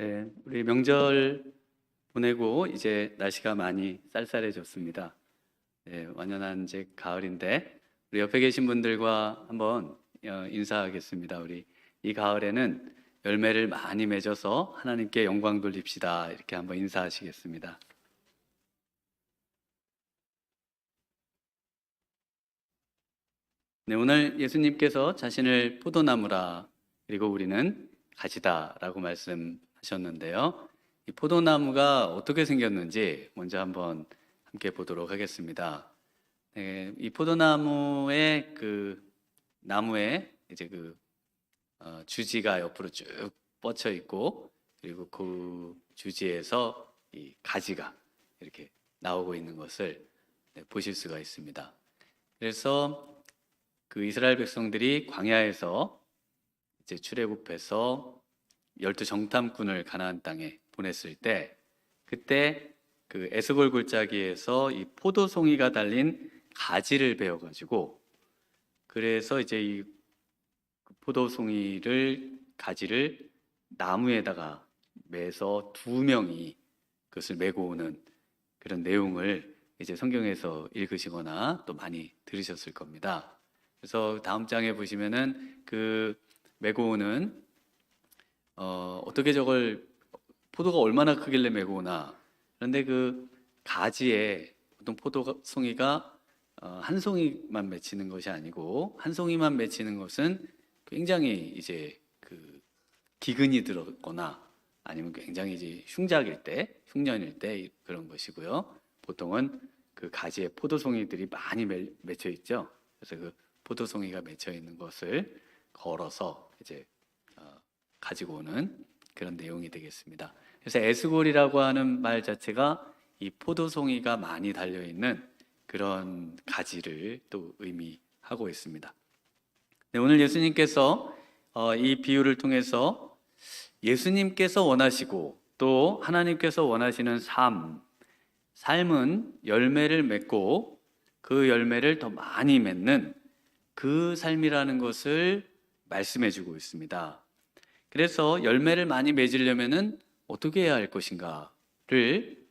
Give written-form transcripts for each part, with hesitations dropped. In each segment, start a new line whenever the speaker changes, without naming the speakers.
네, 우리 명절 보내고 이제 날씨가 많이 쌀쌀해졌습니다. 네, 완연한 이제 가을인데 우리 옆에 계신 분들과 한번 인사하겠습니다. 우리 이 가을에는 열매를 많이 맺어서 하나님께 영광 돌립시다. 이렇게 한번 인사하시겠습니다. 네, 오늘 예수님께서 자신을 포도나무라 그리고 우리는 가지다라고 말씀하셨는데요. 이 포도나무가 어떻게 생겼는지 먼저 한번 함께 보도록 하겠습니다. 네, 이 포도나무의 그 나무에 이제 주지가 옆으로 쭉 뻗쳐 있고 그리고 그 주지에서 이 가지가 이렇게 나오고 있는 것을 보실 수가 있습니다. 그래서 그 이스라엘 백성들이 광야에서 이제 출애굽해서 12정탐꾼을 가나안 땅에 보냈을 때 그때 그 에스골 골짜기에서 이 포도송이가 달린 가지를 베어 가지고 그래서 이제 이 포도송이를 가지를 나무에다가 매서 2명이 그것을 메고 오는 그런 내용을 이제 성경에서 읽으시거나 또 많이 들으셨을 겁니다. 그래서 다음 장에 보시면은 그 메고 오는 어떻게 저걸 포도가 얼마나 크길래 메고 오나. 그런데 그 가지에 보통 포도송이가 한 송이만 맺히는 것이 아니고 한 송이만 맺히는 것은 굉장히 이제 그 기근이 들었거나 아니면 굉장히 이제 흉작일 때, 흉년일 때 그런 것이고요. 보통은 그 가지에 포도송이들이 많이 맺혀 있죠. 그래서 그 포도송이가 맺혀 있는 것을 걸어서 이제 가지고 오는 그런 내용이 되겠습니다. 그래서 에스골이라고 하는 말 자체가 이 포도송이가 많이 달려 있는 그런 가지를 또 의미하고 있습니다. 네, 오늘 예수님께서 이 비유를 통해서 예수님께서 원하시고 또 하나님께서 원하시는 삶은 열매를 맺고 그 열매를 더 많이 맺는 그 삶이라는 것을 말씀해 주고 있습니다. 그래서 열매를 많이 맺으려면은 어떻게 해야 할 것인가를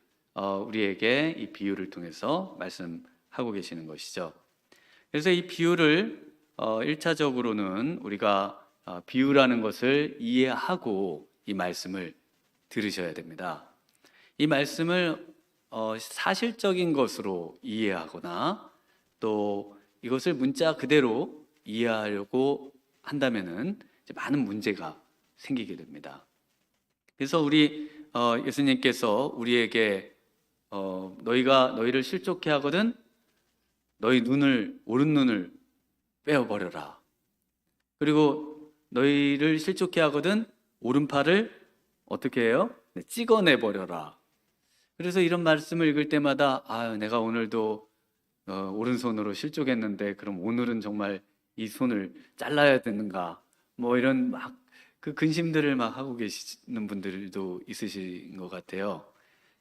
우리에게 이 비유를 통해서 말씀하고 계시는 것이죠. 그래서 이 비유를 1차적으로는 우리가 비유라는 것을 이해하고 이 말씀을 들으셔야 됩니다. 이 말씀을 사실적인 것으로 이해하거나 또 이것을 문자 그대로 이해하려고 한다면은 이제 많은 문제가 생기게 됩니다. 그래서 우리 예수님께서 우리에게 너희가 너희를 실족해 하거든 너희 오른 눈을 빼어버려라. 그리고 너희를 실족해 하거든 오른팔을 어떻게 해요? 찍어내버려라. 그래서 이런 말씀을 읽을 때마다 내가 오늘도 오른손으로 실족했는데 그럼 오늘은 정말 이 손을 잘라야 되는가? 뭐 이런 막 그 근심들을 막 하고 계시는 분들도 있으신 것 같아요.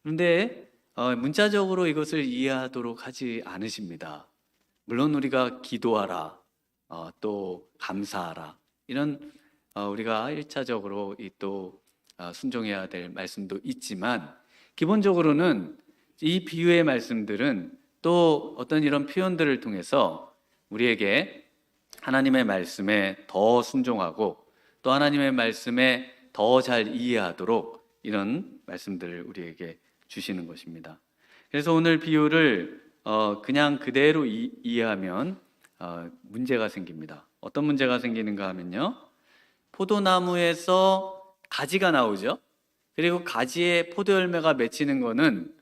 그런데 문자적으로 이것을 이해하도록 하지 않으십니다. 물론 우리가 기도하라, 또 감사하라 이런 우리가 1차적으로 또 순종해야 될 말씀도 있지만 기본적으로는 이 비유의 말씀들은 또 어떤 이런 표현들을 통해서 우리에게 하나님의 말씀에 더 순종하고 또 하나님의 말씀에 더 잘 이해하도록 이런 말씀들을 우리에게 주시는 것입니다. 그래서 오늘 비유를 그냥 그대로 이해하면 문제가 생깁니다. 어떤 문제가 생기는가 하면요. 포도나무에서 가지가 나오죠. 그리고 가지에 포도 열매가 맺히는 것은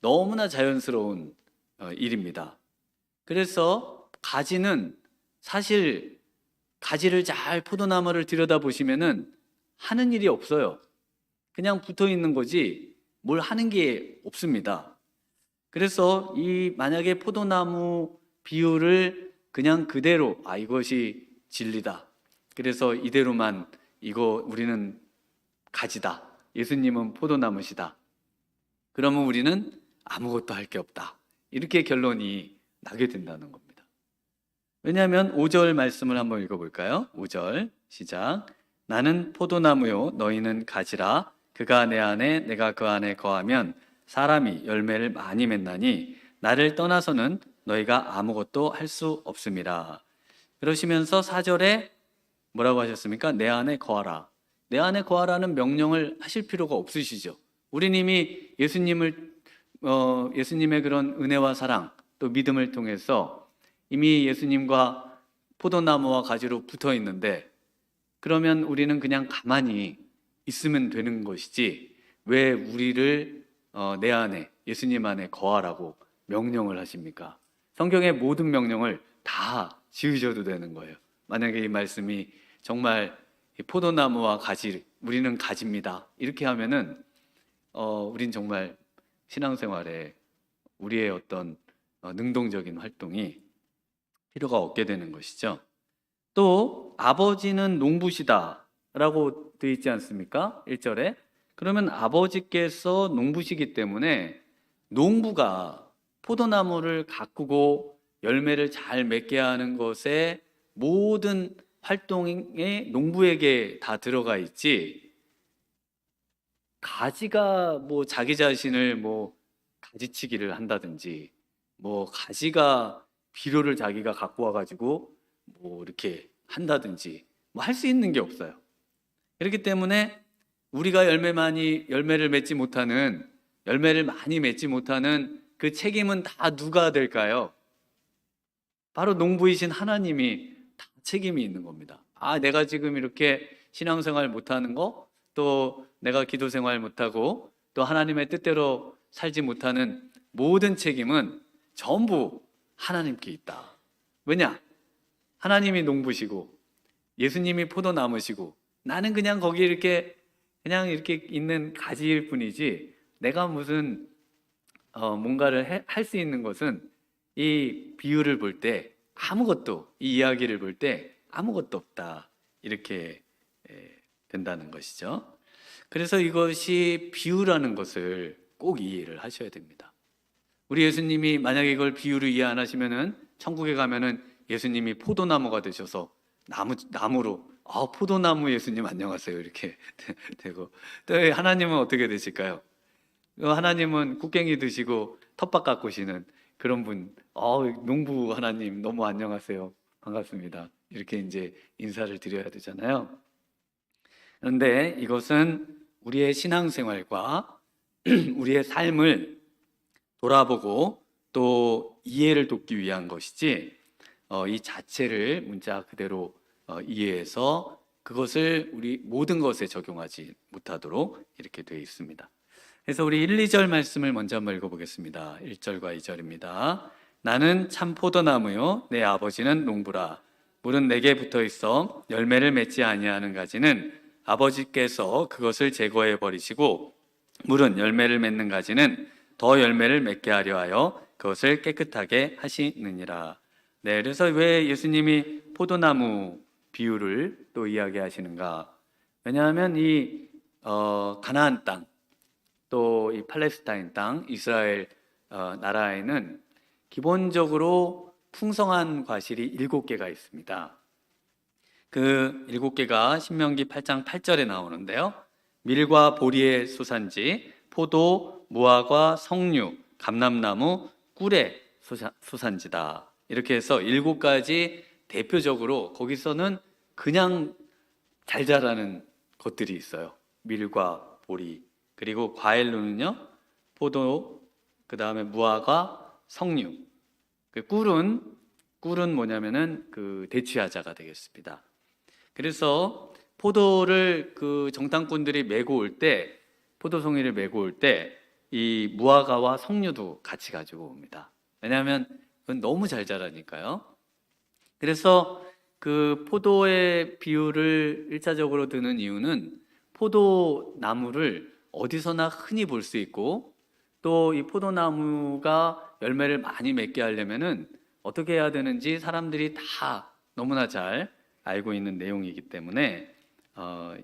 너무나 자연스러운 일입니다. 그래서 가지는 사실 가지를 잘 포도나무를 들여다보시면은 하는 일이 없어요. 그냥 붙어 있는 거지 뭘 하는 게 없습니다. 그래서 이 만약에 포도나무 비유를 그냥 그대로 이것이 진리다. 그래서 이대로만 이거 우리는 가지다. 예수님은 포도나무시다. 그러면 우리는 아무것도 할 게 없다. 이렇게 결론이 나게 된다는 겁니다. 왜냐하면 5절 말씀을 한번 읽어볼까요? 5절 시작. 나는 포도나무요 너희는 가지라. 그가 내 안에 내가 그 안에 거하면 사람이 열매를 많이 맺나니 나를 떠나서는 너희가 아무것도 할 수 없음이라. 그러시면서 4절에 뭐라고 하셨습니까? 내 안에 거하라. 내 안에 거하라는 명령을 하실 필요가 없으시죠. 우린 이미 예수님의 그런 은혜와 사랑 또 믿음을 통해서 이미 예수님과 포도나무와 가지로 붙어 있는데, 그러면 우리는 그냥 가만히 있으면 되는 것이지 왜 우리를 내 안에 예수님 안에 거하라고 명령을 하십니까? 성경의 모든 명령을 다 지으셔도 되는 거예요. 만약에 이 말씀이 정말 포도나무와 가지, 우리는 가지입니다, 이렇게 하면은 우린 정말 신앙생활에 우리의 어떤 능동적인 활동이 필요가 없게 되는 것이죠. 또 아버지는 농부시다 라고 되어 있지 않습니까? 1절에. 그러면 아버지께서 농부시기 때문에 농부가 포도나무를 가꾸고 열매를 잘 맺게 하는 것에 모든 활동에 농부에게 다 들어가 있지, 가지가 뭐 자기 자신을 뭐 가지치기를 한다든지, 뭐 가지가 비료를 자기가 갖고 와가지고 뭐 이렇게 한다든지 뭐 할 수 있는 게 없어요. 그렇기 때문에 우리가 열매를 많이 맺지 못하는 그 책임은 다 누가 될까요? 바로 농부이신 하나님이 다 책임이 있는 겁니다. 내가 지금 이렇게 신앙생활 못하는 거, 또 내가 기도생활 못하고 또 하나님의 뜻대로 살지 못하는 모든 책임은 전부 하나님께 있다. 왜냐? 하나님이 농부시고 예수님이 포도나무시고 나는 그냥 거기 그냥 이렇게 있는 가지일 뿐이지, 내가 무슨 뭔가를 할 수 있는 것은 이 비유를 볼 때 이 이야기를 볼 때 아무것도 없다, 이렇게 된다는 것이죠. 그래서 이것이 비유라는 것을 꼭 이해를 하셔야 됩니다. 우리 예수님이 만약에 이걸 비유로 이해 안 하시면은 천국에 가면은 예수님이 포도나무가 되셔서 나무로 포도나무 예수님 안녕하세요 이렇게 되고, 또 하나님은 어떻게 되실까요? 하나님은 곡괭이 드시고 텃밭 가꾸시는 그런 분, 농부 하나님 너무 안녕하세요, 반갑습니다, 이렇게 이제 인사를 드려야 되잖아요. 그런데 이것은 우리의 신앙생활과 우리의 삶을 돌아보고 또 이해를 돕기 위한 것이지, 이 자체를 문자 그대로 이해해서 그것을 우리 모든 것에 적용하지 못하도록 이렇게 되어 있습니다. 그래서 우리 1, 2절 말씀을 먼저 한번 읽어보겠습니다. 1절과 2절입니다. 나는 참 포도나무요 내 아버지는 농부라. 물은 내게 붙어 있어 열매를 맺지 아니하는 가지는 아버지께서 그것을 제거해 버리시고, 물은 열매를 맺는 가지는 더 열매를 맺게 하려 하여 그것을 깨끗하게 하시느니라. 네, 그래서 왜 예수님이 포도나무 비유를 또 이야기하시는가? 왜냐하면 이 가나안 땅, 또 이 팔레스타인 땅, 이스라엘 나라에는 기본적으로 풍성한 과실이 7개가 있습니다. 그 7개가 신명기 8장 8절에 나오는데요. 밀과 보리의 수산지, 포도, 무화과, 석류, 감람나무, 꿀의 수산지다. 이렇게 해서 7가지 대표적으로 거기서는 그냥 잘 자라는 것들이 있어요. 밀과 보리, 그리고 과일로는요 포도, 그 다음에 무화과, 석류. 꿀은 뭐냐면은 그 대추야자가 되겠습니다. 그래서 포도를 그 정탐꾼들이 메고 올 때, 포도송이를 메고 올 때 이 무화과와 석류도 같이 가지고 옵니다. 왜냐하면 그건 너무 잘 자라니까요. 그래서 그 포도의 비유를 1차적으로 드는 이유는 포도나무를 어디서나 흔히 볼 수 있고, 또 이 포도나무가 열매를 많이 맺게 하려면은 어떻게 해야 되는지 사람들이 다 너무나 잘 알고 있는 내용이기 때문에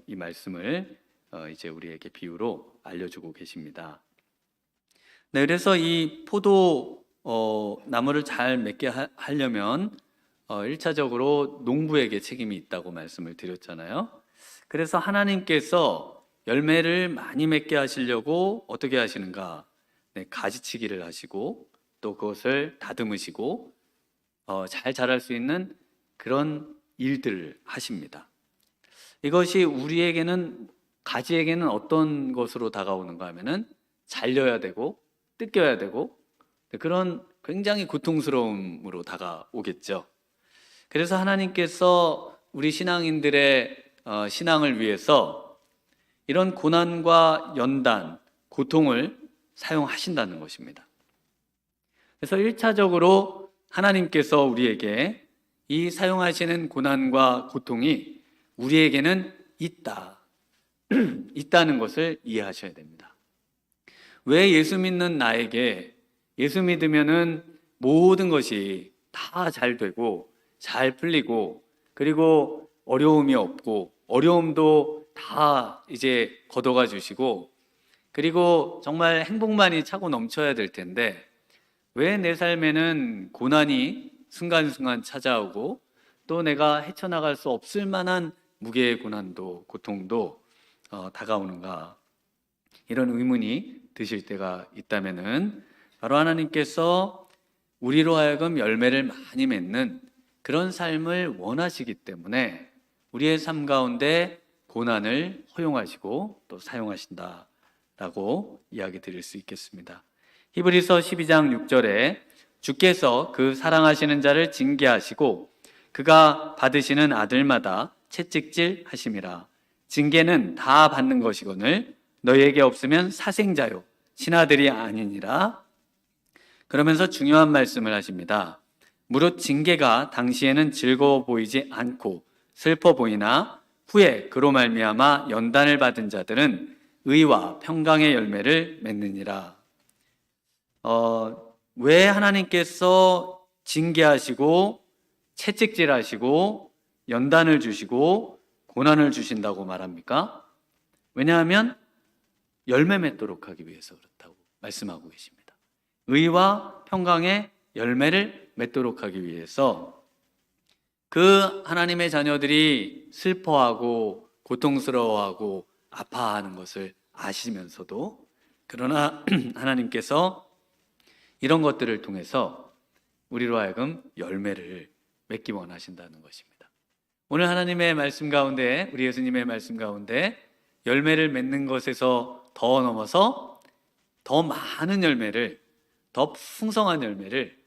이 말씀을 이제 우리에게 비유로 알려주고 계십니다. 네, 그래서 이 포도 나무를 잘 맺게 하려면 1차적으로 농부에게 책임이 있다고 말씀을 드렸잖아요. 그래서 하나님께서 열매를 많이 맺게 하시려고 어떻게 하시는가? 네, 가지치기를 하시고 또 그것을 다듬으시고 잘 자랄 수 있는 그런 일들을 하십니다. 이것이 우리에게는, 가지에게는 어떤 것으로 다가오는가 하면은 잘려야 되고 뜯겨야 되고 그런 굉장히 고통스러움으로 다가오겠죠. 그래서 하나님께서 우리 신앙인들의 신앙을 위해서 이런 고난과 연단, 고통을 사용하신다는 것입니다. 그래서 1차적으로 하나님께서 우리에게 이 사용하시는 고난과 고통이 우리에게는 있다는 것을 이해하셔야 됩니다. 왜 예수 믿는 나에게 예수 믿으면은 모든 것이 다 잘 되고 잘 풀리고 그리고 어려움이 없고 어려움도 다 이제 걷어가 주시고 그리고 정말 행복만이 차고 넘쳐야 될 텐데 왜 내 삶에는 고난이 순간순간 찾아오고 또 내가 헤쳐나갈 수 없을 만한 무게의 고난도 고통도 다가오는가, 이런 의문이 드실 때가 있다면은 바로 하나님께서 우리로 하여금 열매를 많이 맺는 그런 삶을 원하시기 때문에 우리의 삶 가운데 고난을 허용하시고 또 사용하신다라고 이야기 드릴 수 있겠습니다. 히브리서 12장 6절에 주께서 그 사랑하시는 자를 징계하시고 그가 받으시는 아들마다 채찍질 하심이라. 징계는 다 받는 것이거늘 너희에게 없으면 사생자요 신하들이 아니니라. 그러면서 중요한 말씀을 하십니다. 무릇 징계가 당시에는 즐거워 보이지 않고 슬퍼 보이나 후에 그로 말미암아 연단을 받은 자들은 의와 평강의 열매를 맺느니라. 왜 하나님께서 징계하시고 채찍질하시고 연단을 주시고 고난을 주신다고 말합니까? 왜냐하면 열매 맺도록 하기 위해서 그렇다고 말씀하고 계십니다. 의와 평강의 열매를 맺도록 하기 위해서 그 하나님의 자녀들이 슬퍼하고 고통스러워하고 아파하는 것을 아시면서도 그러나 하나님께서 이런 것들을 통해서 우리로 하여금 열매를 맺기 원하신다는 것입니다. 오늘 하나님의 말씀 가운데, 우리 예수님의 말씀 가운데 열매를 맺는 것에서 더 넘어서 더 많은 열매를, 더 풍성한 열매를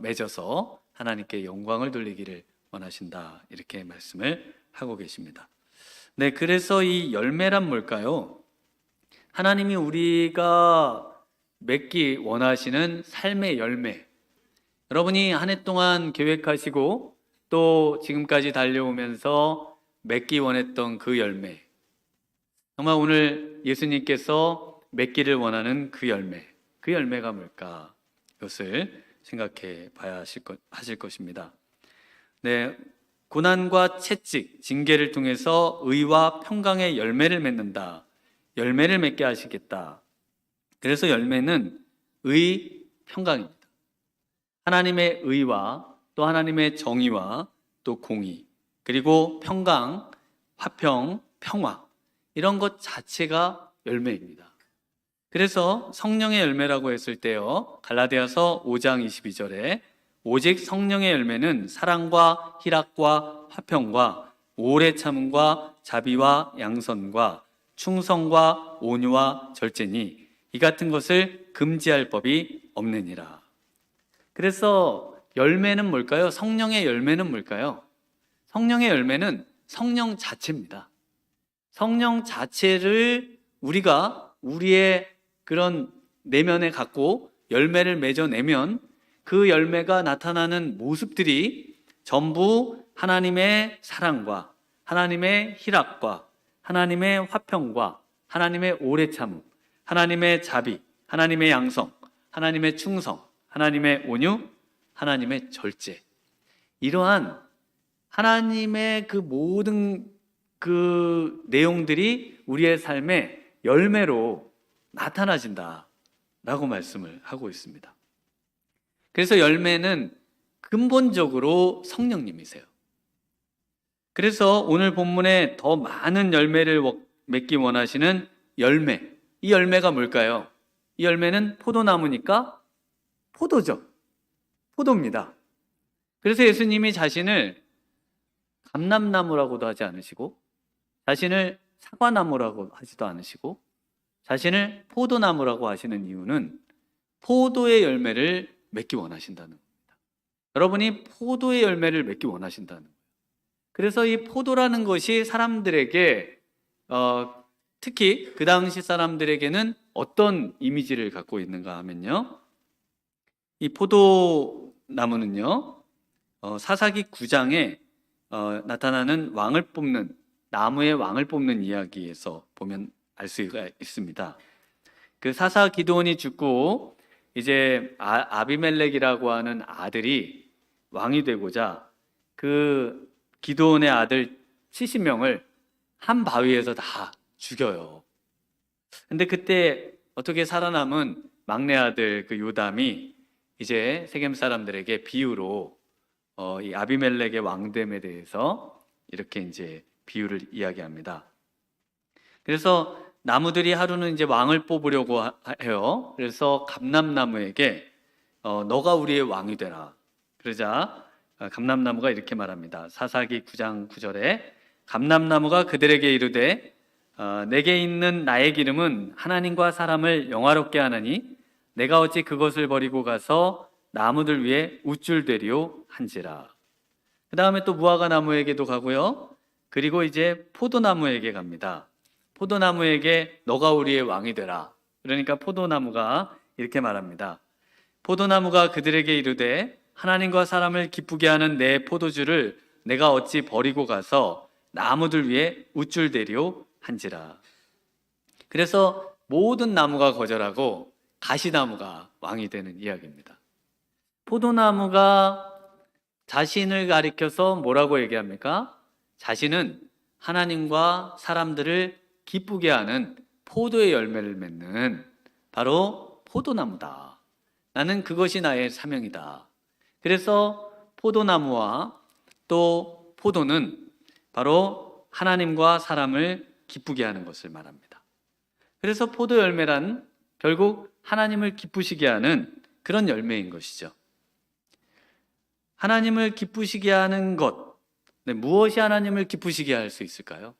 맺어서 하나님께 영광을 돌리기를 원하신다, 이렇게 말씀을 하고 계십니다. 네, 그래서 이 열매란 뭘까요? 하나님이 우리가 맺기 원하시는 삶의 열매, 여러분이 한 해 동안 계획하시고 또 지금까지 달려오면서 맺기 원했던 그 열매, 정말 오늘 예수님께서 맺기를 원하는 그 열매가 뭘까? 이것을 생각해 봐야 하실 것입니다. 네, 고난과 채찍, 징계를 통해서 의와 평강의 열매를 맺는다. 열매를 맺게 하시겠다. 그래서 열매는 의, 평강입니다. 하나님의 의와 또 하나님의 정의와 또 공의, 그리고 평강, 화평, 평화, 이런 것 자체가 열매입니다. 그래서 성령의 열매라고 했을 때요, 갈라디아서 5장 22절에 오직 성령의 열매는 사랑과 희락과 화평과 오래 참음과 자비와 양선과 충성과 온유와 절제니 이 같은 것을 금지할 법이 없느니라. 그래서 열매는 뭘까요? 성령의 열매는 뭘까요? 성령의 열매는 성령 자체입니다. 성령 자체를 우리가 우리의 그런 내면에 갖고 열매를 맺어내면 그 열매가 나타나는 모습들이 전부 하나님의 사랑과 하나님의 희락과 하나님의 화평과 하나님의 오래 참음, 하나님의 자비, 하나님의 양성, 하나님의 충성, 하나님의 온유, 하나님의 절제, 이러한 하나님의 그 모든 그 내용들이 우리의 삶의 열매로 나타나진다라고 말씀을 하고 있습니다. 그래서 열매는 근본적으로 성령님이세요. 그래서 오늘 본문에 더 많은 열매를 맺기 원하시는 열매, 이 열매가 뭘까요? 이 열매는 포도나무니까 포도죠. 포도입니다. 그래서 예수님이 자신을 감람나무라고도 하지 않으시고, 자신을 사과나무라고 하지도 않으시고, 자신을 포도나무라고 하시는 이유는 포도의 열매를 맺기 원하신다는 겁니다. 여러분이 포도의 열매를 맺기 원하신다는 거예요. 그래서 이 포도라는 것이 사람들에게 특히 그 당시 사람들에게는 어떤 이미지를 갖고 있는가 하면요, 이 포도나무는요, 사사기 9장에 나타나는 왕을 뽑는, 나무의 왕을 뽑는 이야기에서 보면 알 수가 있습니다. 그 사사 기드온이 죽고 이제 아비멜렉이라고 하는 아들이 왕이 되고자 그 기드온의 아들 70명을 한 바위에서 다 죽여요. 근데 그때 어떻게 살아남은 막내 아들 그 요담이 이제 세겜 사람들에게 비유로 이 아비멜렉의 왕됨에 대해서 이렇게 이제 비유를 이야기합니다. 그래서 나무들이 하루는 이제 왕을 뽑으려고 해요. 그래서 감람나무에게 너가 우리의 왕이 되라. 그러자 감람나무가 이렇게 말합니다. 사사기 9장 9절에 감람나무가 그들에게 이르되 내게 있는 나의 기름은 하나님과 사람을 영화롭게 하나니 내가 어찌 그것을 버리고 가서 나무들 위에 우쭐대리오 한지라. 그 다음에 또 무화과 나무에게도 가고요. 그리고 이제 포도나무에게 갑니다. 포도나무에게 너가 우리의 왕이 되라. 그러니까 포도나무가 이렇게 말합니다. 포도나무가 그들에게 이르되 하나님과 사람을 기쁘게 하는 내 포도주를 내가 어찌 버리고 가서 나무들 위에 우쭐대리오 한지라. 그래서 모든 나무가 거절하고 가시나무가 왕이 되는 이야기입니다. 포도나무가 자신을 가리켜서 뭐라고 얘기합니까? 자신은 하나님과 사람들을 기쁘게 하는 포도의 열매를 맺는 바로 포도나무다. 나는 그것이 나의 사명이다. 그래서 포도나무와 또 포도는 바로 하나님과 사람을 기쁘게 하는 것을 말합니다. 그래서 포도 열매란 결국 하나님을 기쁘시게 하는 그런 열매인 것이죠. 하나님을 기쁘시게 하는 것, 무엇이 하나님을 기쁘시게 할 수 있을까요?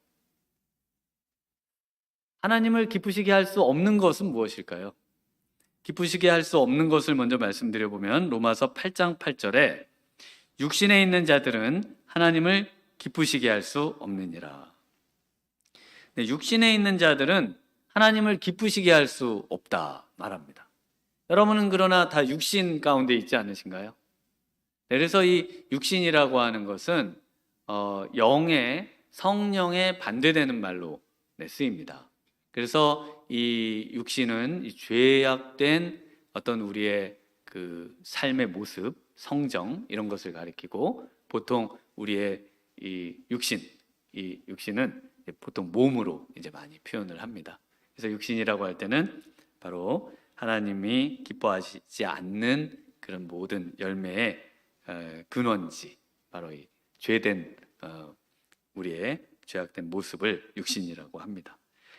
하나님을 기쁘시게 할 수 없는 것은 무엇일까요? 기쁘시게 할 수 없는 것을 먼저 말씀드려보면 로마서 8장 8절에 육신에 있는 자들은 하나님을 기쁘시게 할 수 없느니라. 육신에 있는 자들은 하나님을 기쁘시게 할 수 없다 말합니다. 여러분은 그러나 다 육신 가운데 있지 않으신가요? 그래서 이 육신이라고 하는 것은 성령에 반대되는 말로 쓰입니다. 그래서 이 육신은 이 죄악된 어떤 우리의 그 삶의 모습, 성정 이런 것을 가리키고 보통 우리의 이 육신은 보통 몸으로 이제 많이 표현을 합니다. 그래서 육신이라고 할 때는 바로 하나님이 기뻐하시지 않는 그런 모든 열매의 근원지, 바로 이 죄된 우리의 죄악된 모습을 육신이라고 합니다.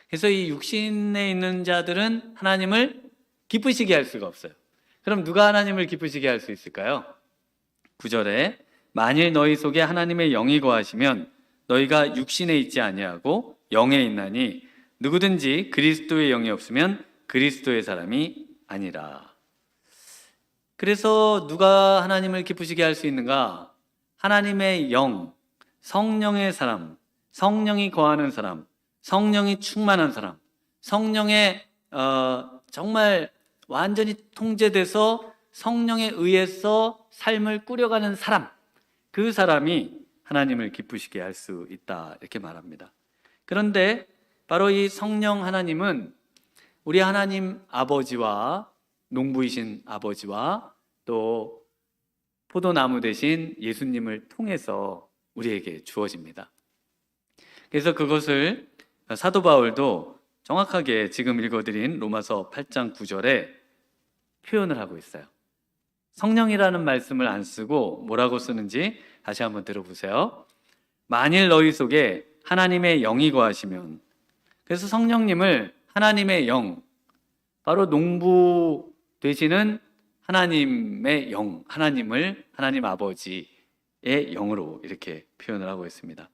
그래서 이 육신에 있는 자들은 하나님을 기쁘시게 할 수가 없어요. 그럼 누가 하나님을 기쁘시게 할 수 있을까요? 9절에 만일 너희 속에 하나님의 영이 거하시면 너희가 육신에 있지 아니하고 영에 있나니 누구든지 그리스도의 영이 없으면 그리스도의 사람이 아니라. 그래서 누가 하나님을 기쁘시게 할 수 있는가? 하나님의 영, 성령의 사람, 성령이 거하는 사람, 성령이 충만한 사람, 성령에 정말 완전히 통제돼서 성령에 의해서 삶을 꾸려가는 사람, 그 사람이 하나님을 기쁘시게 할 수 있다 이렇게 말합니다. 그런데 바로 이 성령 하나님은 우리 하나님 아버지와 농부이신 아버지와 또 포도나무 대신 예수님을 통해서 우리에게 주어집니다. 그래서 그것을 사도 바울도 정확하게 지금 읽어드린 로마서 8장 9절에 표현을 하고 있어요. 성령이라는 말씀을 안 쓰고 뭐라고 쓰는지 다시 한번 들어보세요. 만일 너희 속에 하나님의 영이 거하시면, 그래서 성령님을 하나님의 영, 바로 농부 되시는 하나님의 영, 하나님을 하나님 아버지의 영으로 이렇게 표현을 하고 있습니다.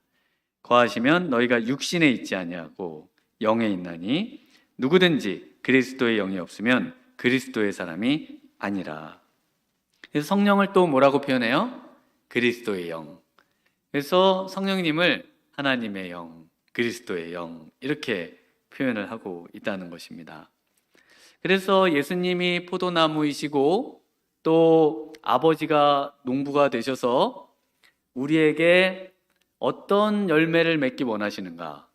거하시면 너희가 육신에 있지 아니하고 영에 있나니 누구든지 그리스도의 영이 없으면 그리스도의 사람이 아니라. 그래서 성령을 또 뭐라고 표현해요? 그리스도의 영. 그래서 성령님을 하나님의 영, 그리스도의 영 이렇게 표현을 하고 있다는 것입니다. 그래서 예수님이 포도나무이시고 또 아버지가 농부가 되셔서 우리에게 어떤 열매를 맺기 원하시는가,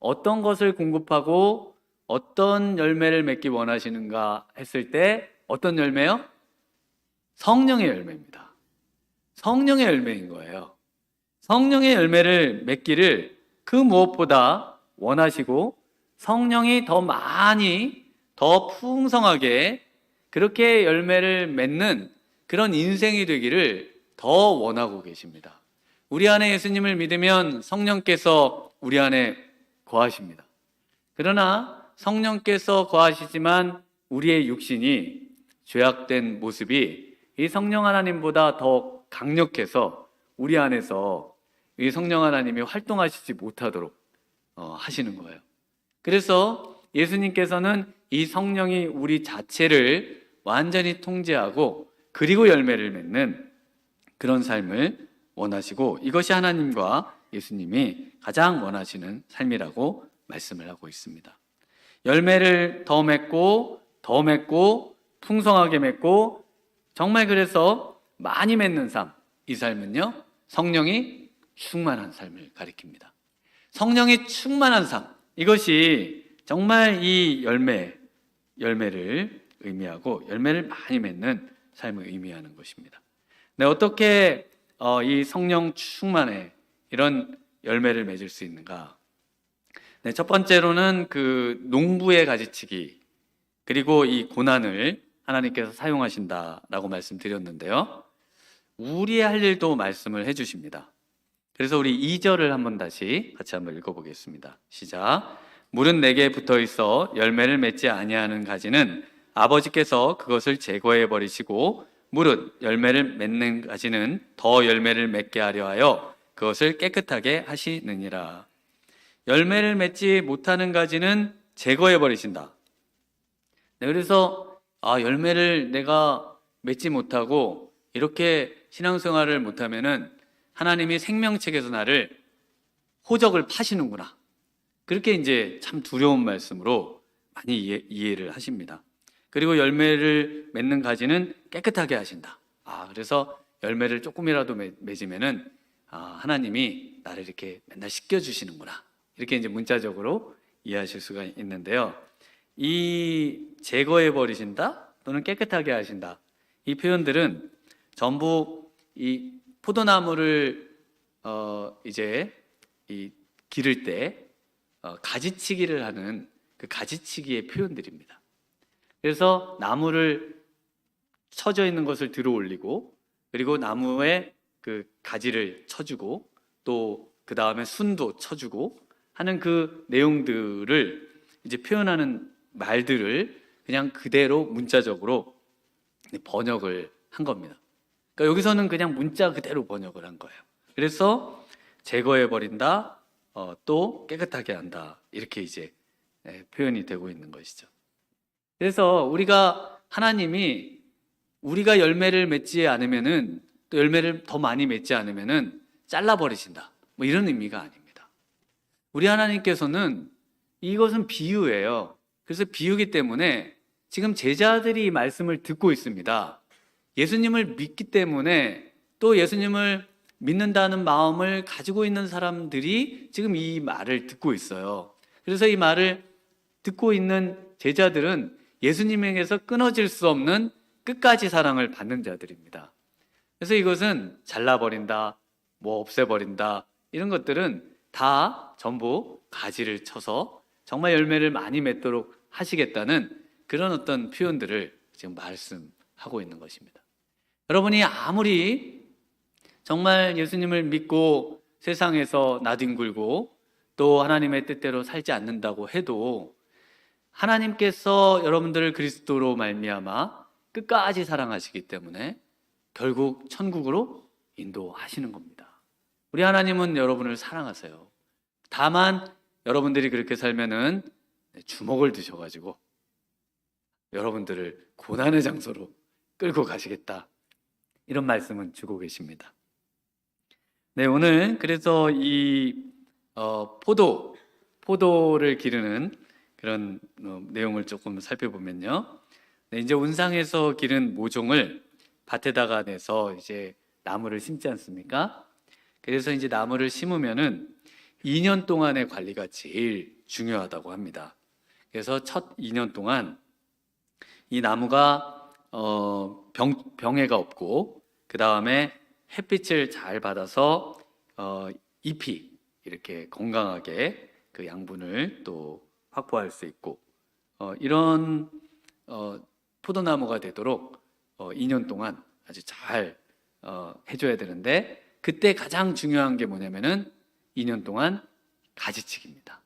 어떤 것을 공급하고 어떤 열매를 맺기 원하시는가 했을 때 어떤 열매요? 성령의 열매입니다. 성령의 열매인 거예요. 성령의 열매를 맺기를 그 무엇보다 원하시고 성령이 더 많이 더 풍성하게 그렇게 열매를 맺는 그런 인생이 되기를 더 원하고 계십니다. 우리 안에 예수님을 믿으면 성령께서 우리 안에 거하십니다. 그러나 성령께서 거하시지만 우리의 육신이 죄악된 모습이 이 성령 하나님보다 더 강력해서 우리 안에서 이 성령 하나님이 활동하시지 못하도록 하시는 거예요. 그래서 예수님께서는 이 성령이 우리 자체를 완전히 통제하고 그리고 열매를 맺는 그런 삶을 원하시고 이것이 하나님과 예수님이 가장 원하시는 삶이라고 말씀을 하고 있습니다. 열매를 더 맺고 더 맺고 풍성하게 맺고 정말 그래서 많이 맺는 삶, 이 삶은요 성령이 충만한 삶을 가리킵니다. 성령이 충만한 삶, 이것이 정말 이 열매를 의미하고 열매를 많이 맺는 삶을 의미하는 것입니다. 네, 어떻게 이 성령 충만에 이런 열매를 맺을 수 있는가? 네, 첫 번째로는 그 농부의 가지치기 그리고 이 고난을 하나님께서 사용하신다라고 말씀드렸는데요. 우리의 할 일도 말씀을 해주십니다. 그래서 우리 2절을 한번 같이 한번 읽어보겠습니다. 시작. 물은 내게 붙어 있어 열매를 맺지 아니하는 가지는 아버지께서 그것을 제거해 버리시고 무릇 열매를 맺는 가지는 더 열매를 맺게 하려 하여 그것을 깨끗하게 하시느니라. 열매를 맺지 못하는 가지는 제거해 버리신다. 네, 그래서 열매를 내가 맺지 못하고 이렇게 신앙생활을 못하면은 하나님이 생명책에서 나를 호적을 파시는구나. 그렇게 이제 참 두려운 말씀으로 많이 이해를 하십니다. 그리고 열매를 맺는 가지는 깨끗하게 하신다. 그래서 열매를 조금이라도 맺으면은 하나님이 나를 이렇게 맨날 씻겨주시는구나. 이렇게 이제 문자적으로 이해하실 수가 있는데요. 이 제거해 버리신다 또는 깨끗하게 하신다. 이 표현들은 전부 이 포도나무를 이제 이 기를 때 가지치기를 하는 그 가지치기의 표현들입니다. 그래서 나무를 쳐져 있는 것을 들어 올리고 그리고 나무에 그 가지를 쳐주고 또 그 다음에 순도 쳐주고 하는 그 내용들을 이제 표현하는 말들을 그냥 그대로 문자적으로 번역을 한 겁니다. 그러니까 여기서는 그냥 문자 그대로 번역을 한 거예요. 그래서 제거해 버린다, 또 깨끗하게 한다 이렇게 이제 표현이 되고 있는 것이죠. 그래서 하나님이 우리가 열매를 맺지 않으면은 또 열매를 더 많이 맺지 않으면은 잘라 버리신다. 뭐 이런 의미가 아닙니다. 우리 하나님께서는 이것은 비유예요. 그래서 비유기 때문에 지금 제자들이 이 말씀을 듣고 있습니다. 예수님을 믿기 때문에 또 예수님을 믿는다는 마음을 가지고 있는 사람들이 지금 이 말을 듣고 있어요. 그래서 이 말을 듣고 있는 제자들은 예수님에게서 끊어질 수 없는 끝까지 사랑을 받는 자들입니다. 그래서 이것은 잘라버린다, 뭐 없애버린다 이런 것들은 다 전부 가지를 쳐서 정말 열매를 많이 맺도록 하시겠다는 그런 어떤 표현들을 지금 말씀하고 있는 것입니다. 여러분이 아무리 정말 예수님을 믿고 세상에서 나뒹굴고 또 하나님의 뜻대로 살지 않는다고 해도 하나님께서 여러분들을 그리스도로 말미암아 끝까지 사랑하시기 때문에 결국 천국으로 인도하시는 겁니다. 우리 하나님은 여러분을 사랑하세요. 다만 여러분들이 그렇게 살면은 주먹을 드셔가지고 여러분들을 고난의 장소로 끌고 가시겠다, 이런 말씀은 주고 계십니다. 네, 오늘 그래서 이 포도를 기르는 그런 내용을 조금 살펴보면요. 네, 이제 온상에서 기른 모종을 밭에다가 내서 이제 나무를 심지 않습니까? 그래서 이제 나무를 심으면은 2년 동안의 관리가 제일 중요하다고 합니다. 그래서 첫 2년 동안 이 나무가 병해가 없고, 그 다음에 햇빛을 잘 받아서 잎이 이렇게 건강하게 그 양분을 또 확보할 수 있고, 이런 포도나무가 되도록 2년 동안 아주 잘 해줘야 되는데, 그때 가장 중요한 게 뭐냐면은 2년 동안 가지치기입니다.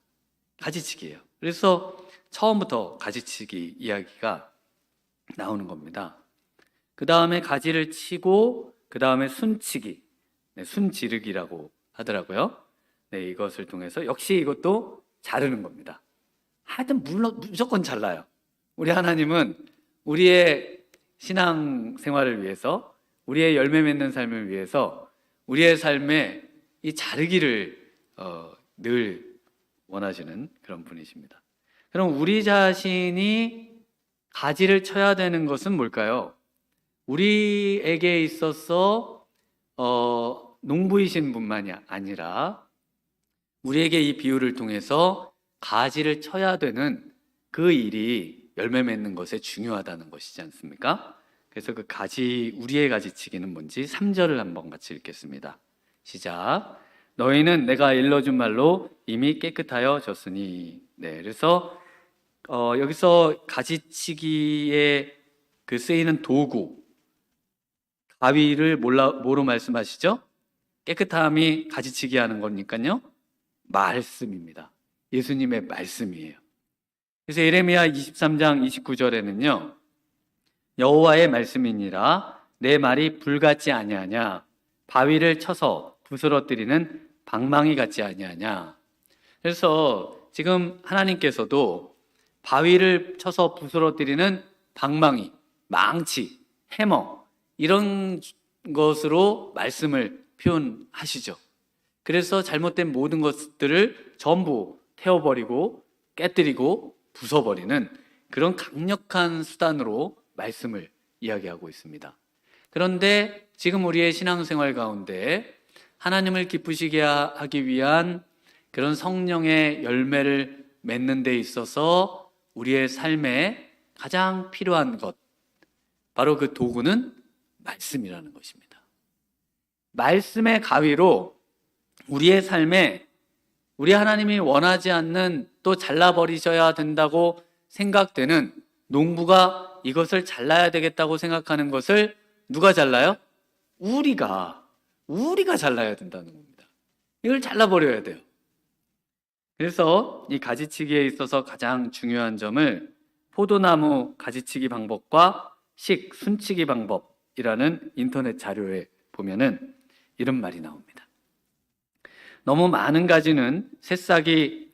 가지치기예요. 그래서 처음부터 가지치기 이야기가 나오는 겁니다. 그 다음에 가지를 치고, 그 다음에 순치기, 네, 순지르기라고 하더라고요. 네, 이것을 통해서 역시 이것도 자르는 겁니다. 하여튼 무조건 잘라요. 우리 하나님은 우리의 신앙 생활을 위해서, 우리의 열매 맺는 삶을 위해서 우리의 삶에 이 자르기를 늘 원하시는 그런 분이십니다. 그럼 우리 자신이 가지를 쳐야 되는 것은 뭘까요? 우리에게 있어서 농부이신 분만이 아니라 우리에게 이 비유를 통해서 가지를 쳐야 되는 그 일이 열매 맺는 것에 중요하다는 것이지 않습니까? 그래서 그 우리의 가지치기는 뭔지 3절을 한번 같이 읽겠습니다. 시작. 너희는 내가 일러준 말로 이미 깨끗하여 졌으니. 네, 그래서 여기서 가지치기에 그 쓰이는 도구, 가위를 뭐로 말씀하시죠? 깨끗함이 가지치기 하는 거니까요, 말씀입니다. 예수님의 말씀이에요. 그래서 예레미야 23장 29절에는요, 여호와의 말씀이니라 내 말이 불같지 아니하냐, 바위를 쳐서 부스러뜨리는 방망이 같지 아니하냐. 그래서 지금 하나님께서도 바위를 쳐서 부스러뜨리는 방망이, 망치, 해머, 이런 것으로 말씀을 표현하시죠. 그래서 잘못된 모든 것들을 전부 태워버리고 깨뜨리고 부숴버리는 그런 강력한 수단으로 말씀을 이야기하고 있습니다. 그런데 지금 우리의 신앙생활 가운데 하나님을 기쁘시게 하기 위한 그런 성령의 열매를 맺는 데 있어서 우리의 삶에 가장 필요한 것, 바로 그 도구는 말씀이라는 것입니다. 말씀의 가위로 우리의 삶에 우리 하나님이 원하지 않는, 또 잘라버리셔야 된다고 생각되는, 농부가 이것을 잘라야 되겠다고 생각하는 것을 누가 잘라요? 우리가 잘라야 된다는 겁니다. 이걸 잘라버려야 돼요. 그래서 이 가지치기에 있어서 가장 중요한 점을 포도나무 가지치기 방법과 순치기 방법이라는 인터넷 자료에 보면은 이런 말이 나옵니다. 너무 많은 가지는 새싹이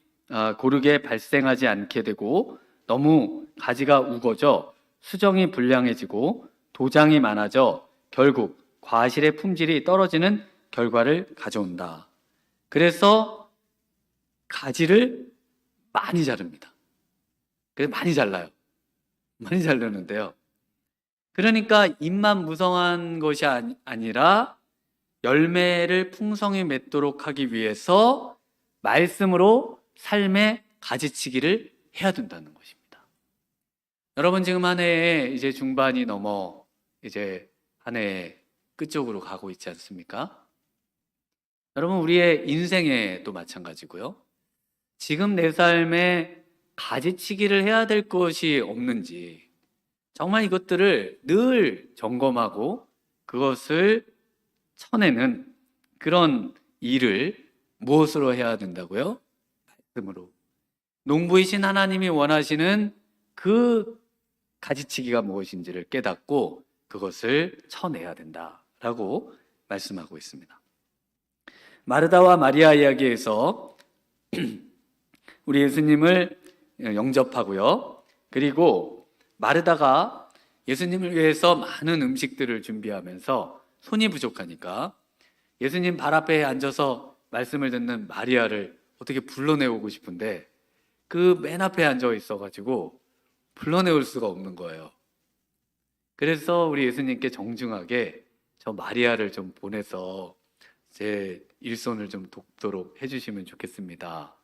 고르게 발생하지 않게 되고, 너무 가지가 우거져 수정이 불량해지고 도장이 많아져 결국 과실의 품질이 떨어지는 결과를 가져온다. 그래서 가지를 많이 자릅니다. 그래서 많이 잘라요. 많이 자르는데요, 그러니까 잎만 무성한 것이 아니라 열매를 풍성히 맺도록 하기 위해서 말씀으로 삶의 가지치기를 해야 된다는 것입니다. 여러분, 지금 한 해에 이제 중반이 넘어 이제 한 해의 끝쪽으로 가고 있지 않습니까? 여러분, 우리의 인생에도 마찬가지고요. 지금 내 삶에 가지치기를 해야 될 것이 없는지, 정말 이것들을 늘 점검하고 그것을 쳐내는 그런 일을 무엇으로 해야 된다고요? 말씀으로 농부이신 하나님이 원하시는 그 가지치기가 무엇인지를 깨닫고 그것을 쳐내야 된다라고 말씀하고 있습니다. 마르다와 마리아 이야기에서 우리 예수님을 영접하고요. 그리고 마르다가 예수님을 위해서 많은 음식들을 준비하면서 손이 부족하니까 예수님 발 앞에 앉아서 말씀을 듣는 마리아를 어떻게 불러내오고 싶은데 그 맨 앞에 앉아 있어가지고 불러내올 수가 없는 거예요. 그래서 우리 예수님께 정중하게 저 마리아를 좀 보내서 제 일손을 좀 돕도록 해주시면 좋겠습니다.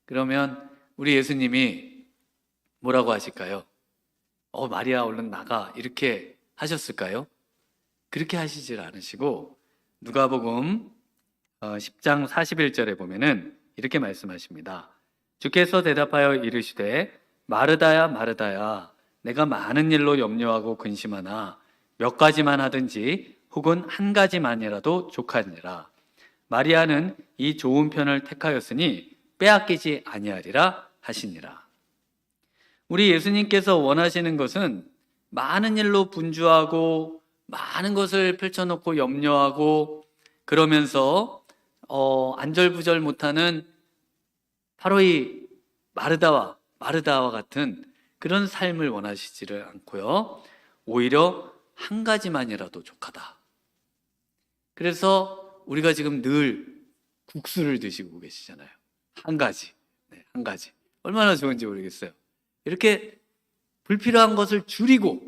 그러면 우리 예수님이 뭐라고 하실까요? 마리아 얼른 나가 이렇게 하셨을까요? 그렇게 하시질 않으시고 누가복음 10장 41절에 보면은 이렇게 말씀하십니다. 주께서 대답하여 이르시되 마르다야 마르다야 내가 많은 일로 염려하고 근심하나 몇 가지만 하든지 혹은 한 가지만이라도 족하니라. 마리아는 이 좋은 편을 택하였으니 빼앗기지 아니하리라 하시니라. 우리 예수님께서 원하시는 것은 많은 일로 분주하고 많은 것을 펼쳐놓고 염려하고 그러면서 안절부절 못하는 바로 이 마르다와 같은 그런 삶을 원하시지를 않고요. 오히려 한 가지만이라도 족하다. 그래서 우리가 지금 늘 국수를 드시고 계시잖아요. 한 가지. 네, 한 가지. 얼마나 좋은지 모르겠어요. 이렇게 불필요한 것을 줄이고,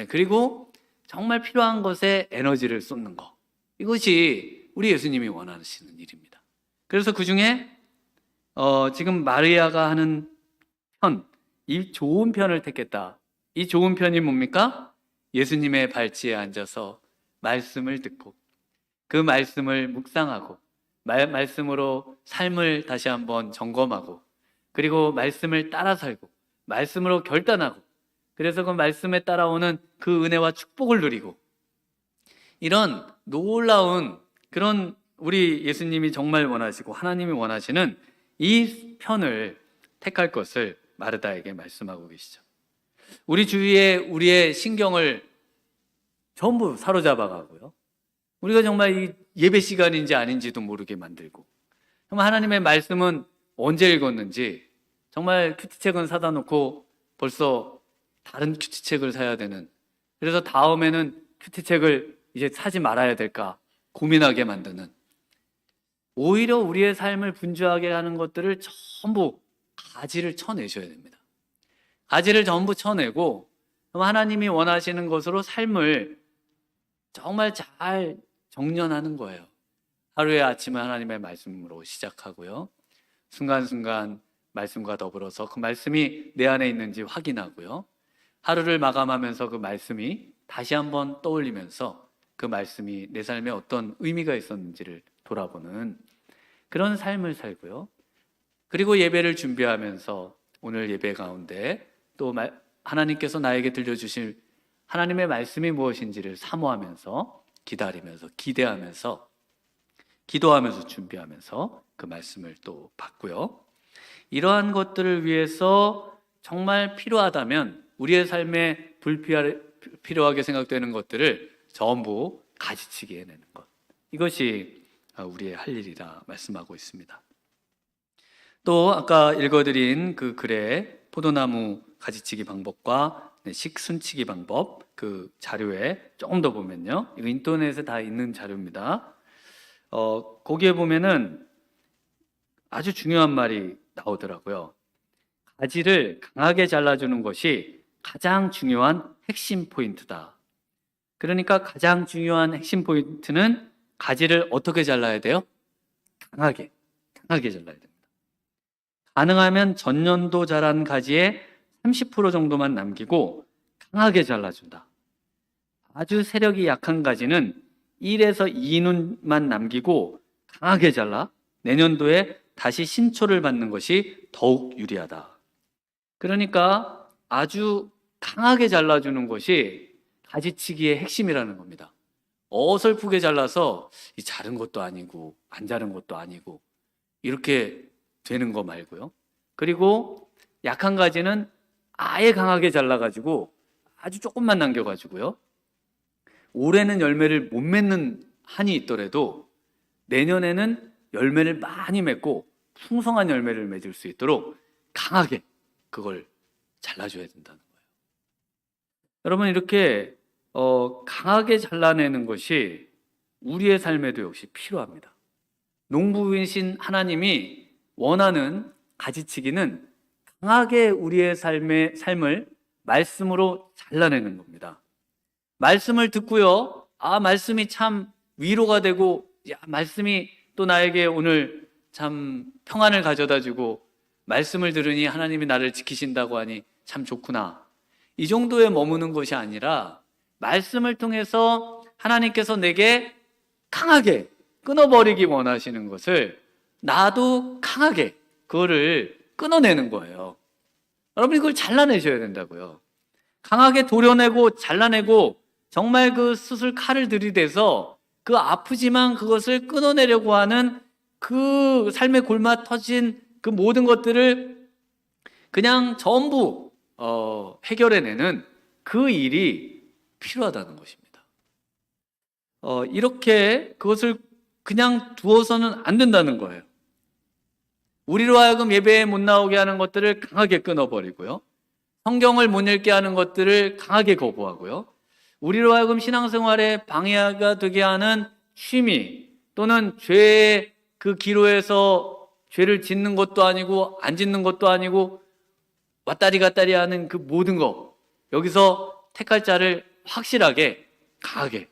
그리고 정말 필요한 것에 에너지를 쏟는 것. 이것이 우리 예수님이 원하시는 일입니다. 그래서 그 중에 지금 마리아가 하는 편, 이 좋은 편을 택했다. 이 좋은 편이 뭡니까? 예수님의 발치에 앉아서 말씀을 듣고 그 말씀을 묵상하고 말씀으로 삶을 다시 한번 점검하고 그리고 말씀을 따라 살고 말씀으로 결단하고 그래서 그 말씀에 따라오는 그 은혜와 축복을 누리고 이런 놀라운 그런 우리 예수님이 정말 원하시고 하나님이 원하시는 이 편을 택할 것을 마르다에게 말씀하고 계시죠. 우리 주위에 우리의 신경을 전부 사로잡아 가고요. 우리가 정말 이 예배 시간인지 아닌지도 모르게 만들고 정말 하나님의 말씀은 언제 읽었는지 정말 큐티책은 사다 놓고 벌써 다른 큐티책을 사야 되는 그래서 다음에는 큐티책을 이제 사지 말아야 될까 고민하게 만드는 오히려 우리의 삶을 분주하게 하는 것들을 전부 가지를 쳐내셔야 됩니다. 가지를 전부 쳐내고 하나님이 원하시는 것으로 삶을 정말 잘 정련하는 거예요. 하루의 아침은 하나님의 말씀으로 시작하고요. 순간순간 말씀과 더불어서 그 말씀이 내 안에 있는지 확인하고요. 하루를 마감하면서 그 말씀이 다시 한번 떠올리면서 그 말씀이 내 삶에 어떤 의미가 있었는지를 돌아보는 그런 삶을 살고요. 그리고 예배를 준비하면서 오늘 예배 가운데 또 하나님께서 나에게 들려주실 하나님의 말씀이 무엇인지를 사모하면서 기다리면서 기대하면서 기도하면서 준비하면서 그 말씀을 또 받고요. 이러한 것들을 위해서 정말 필요하다면 우리의 삶에 불필요하게 생각되는 것들을 전부 가지치기 해내는 것. 이것이 우리의 할 일이라 말씀하고 있습니다. 또 아까 읽어드린 그 글에 포도나무 가지치기 방법과 식순치기 방법 그 자료에 조금 더 보면요. 이거 인터넷에 다 있는 자료입니다. 거기에 보면은 아주 중요한 말이 나오더라고요. 가지를 강하게 잘라주는 것이 가장 중요한 핵심 포인트다. 그러니까 가장 중요한 핵심 포인트는 가지를 어떻게 잘라야 돼요? 강하게 잘라야 됩니다. 가능하면 전년도 자란 가지의 30% 정도만 남기고 강하게 잘라준다. 아주 세력이 약한 가지는 1에서 2눈만 남기고 강하게 잘라 내년도에 다시 신초를 받는 것이 더욱 유리하다. 그러니까 아주 강하게 잘라주는 것이 가지치기의 핵심이라는 겁니다. 어설프게 잘라서 이 자른 것도 아니고 안 자른 것도 아니고 이렇게 되는 거 말고요. 그리고 약한 가지는 아예 강하게 잘라가지고 아주 조금만 남겨가지고요. 올해는 열매를 못 맺는 한이 있더라도 내년에는 열매를 많이 맺고 풍성한 열매를 맺을 수 있도록 강하게 그걸 잘라줘야 된다는 거예요. 여러분, 이렇게 강하게 잘라내는 것이 우리의 삶에도 역시 필요합니다. 농부이신 하나님이 원하는 가지치기는 강하게 우리의 삶을 말씀으로 잘라내는 겁니다. 말씀을 듣고요, 말씀이 참 위로가 되고, 말씀이 또 나에게 오늘 참 평안을 가져다 주고, 말씀을 들으니 하나님이 나를 지키신다고 하니 참 좋구나, 이 정도에 머무는 것이 아니라 말씀을 통해서 하나님께서 내게 강하게 끊어버리기 원하시는 것을 나도 강하게 그거를 끊어내는 거예요. 여러분, 이걸 잘라내셔야 된다고요. 강하게 도려내고 잘라내고 정말 그 수술 칼을 들이대서 그 아프지만 그것을 끊어내려고 하는 그 삶의 골마 터진 그 모든 것들을 그냥 전부 해결해내는 그 일이 필요하다는 것입니다. 이렇게 그것을 그냥 두어서는 안 된다는 거예요. 우리로 하여금 예배에 못 나오게 하는 것들을 강하게 끊어버리고요, 성경을 못 읽게 하는 것들을 강하게 거부하고요, 우리로 하여금 신앙생활에 방해가 되게 하는 취미 또는 죄의 그 기로에서 죄를 짓는 것도 아니고 안 짓는 것도 아니고 왔다리 갔다리 하는 그 모든 것, 여기서 택할 자를 확실하게 강하게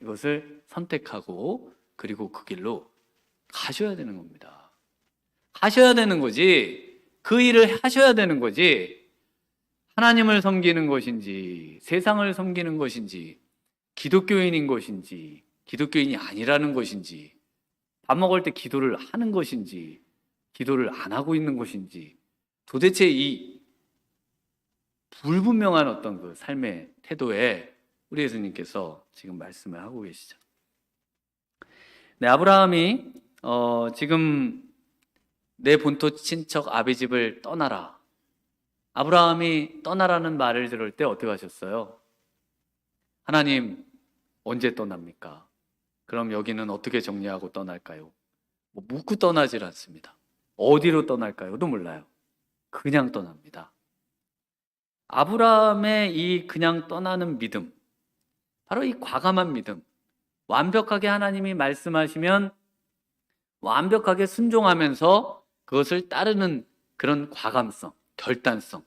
이것을 선택하고 그리고 그 길로 가셔야 되는 겁니다. 가셔야 되는 거지, 그 일을 하셔야 되는 거지, 하나님을 섬기는 것인지 세상을 섬기는 것인지 기독교인인 것인지 기독교인이 아니라는 것인지 밥 먹을 때 기도를 하는 것인지 기도를 안 하고 있는 것인지, 도대체 이 불분명한 어떤 그 삶의 태도에 우리 예수님께서 지금 말씀을 하고 계시죠. 아브라함이 지금 내 본토 친척 아비 집을 떠나라, 아브라함이 떠나라는 말을 들을 때 어떻게 하셨어요? 하나님, 언제 떠납니까? 그럼 여기는 어떻게 정리하고 떠날까요? 묻고 떠나질 않습니다. 어디로 떠날까요?도 몰라요. 그냥 떠납니다. 아브라함의 이 그냥 떠나는 믿음, 바로 이 과감한 믿음, 완벽하게 하나님이 말씀하시면 완벽하게 순종하면서 그것을 따르는 그런 과감성, 결단성,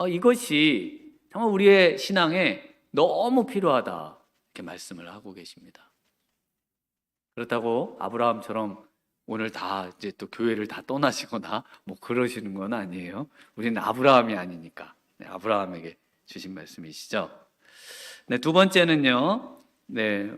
이것이 정말 우리의 신앙에 너무 필요하다, 이렇게 말씀을 하고 계십니다. 그렇다고 아브라함처럼 오늘 다 이제 또 교회를 다 떠나시거나 그러시는 건 아니에요. 우리는 아브라함이 아니니까. 아브라함에게 주신 말씀이시죠. 두 번째는요,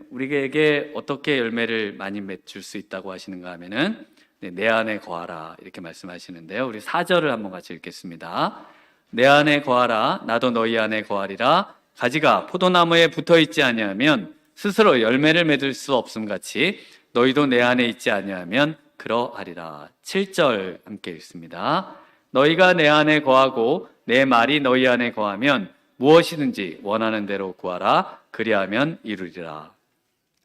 우리에게 어떻게 열매를 많이 맺을 수 있다고 하시는가 하면은 내 안에 거하라, 이렇게 말씀하시는데요. 우리 4절을 한번 같이 읽겠습니다. 내 안에 거하라, 나도 너희 안에 거하리라. 가지가 포도나무에 붙어 있지 아니하면 스스로 열매를 맺을 수 없음 같이 너희도 내 안에 있지 아니하면 그러하리라. 7절 함께 읽습니다. 너희가 내 안에 거하고 내 말이 너희 안에 거하면 무엇이든지 원하는 대로 구하라. 그리하면 이루리라.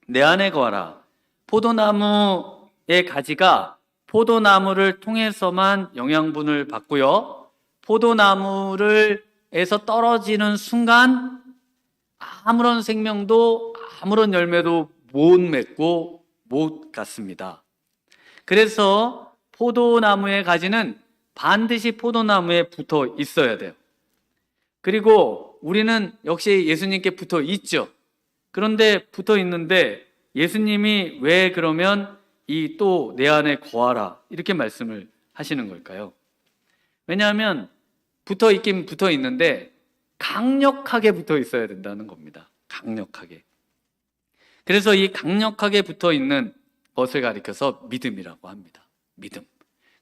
내 안에 거하라. 포도나무의 가지가 포도나무를 통해서만 영양분을 받고요, 포도나무에서 떨어지는 순간 아무런 생명도 아무런 열매도 못 맺고 못 갖습니다. 그래서 포도나무의 가지는 반드시 포도나무에 붙어 있어야 돼요. 그리고 우리는 역시 예수님께 붙어 있죠. 그런데 붙어 있는데 예수님이 왜 그러면 이 또 내 안에 거하라, 이렇게 말씀을 하시는 걸까요? 왜냐하면 붙어 있긴 붙어 있는데 강력하게 붙어 있어야 된다는 겁니다. 강력하게. 그래서 이 강력하게 붙어 있는 것을 가리켜서 믿음이라고 합니다. 믿음.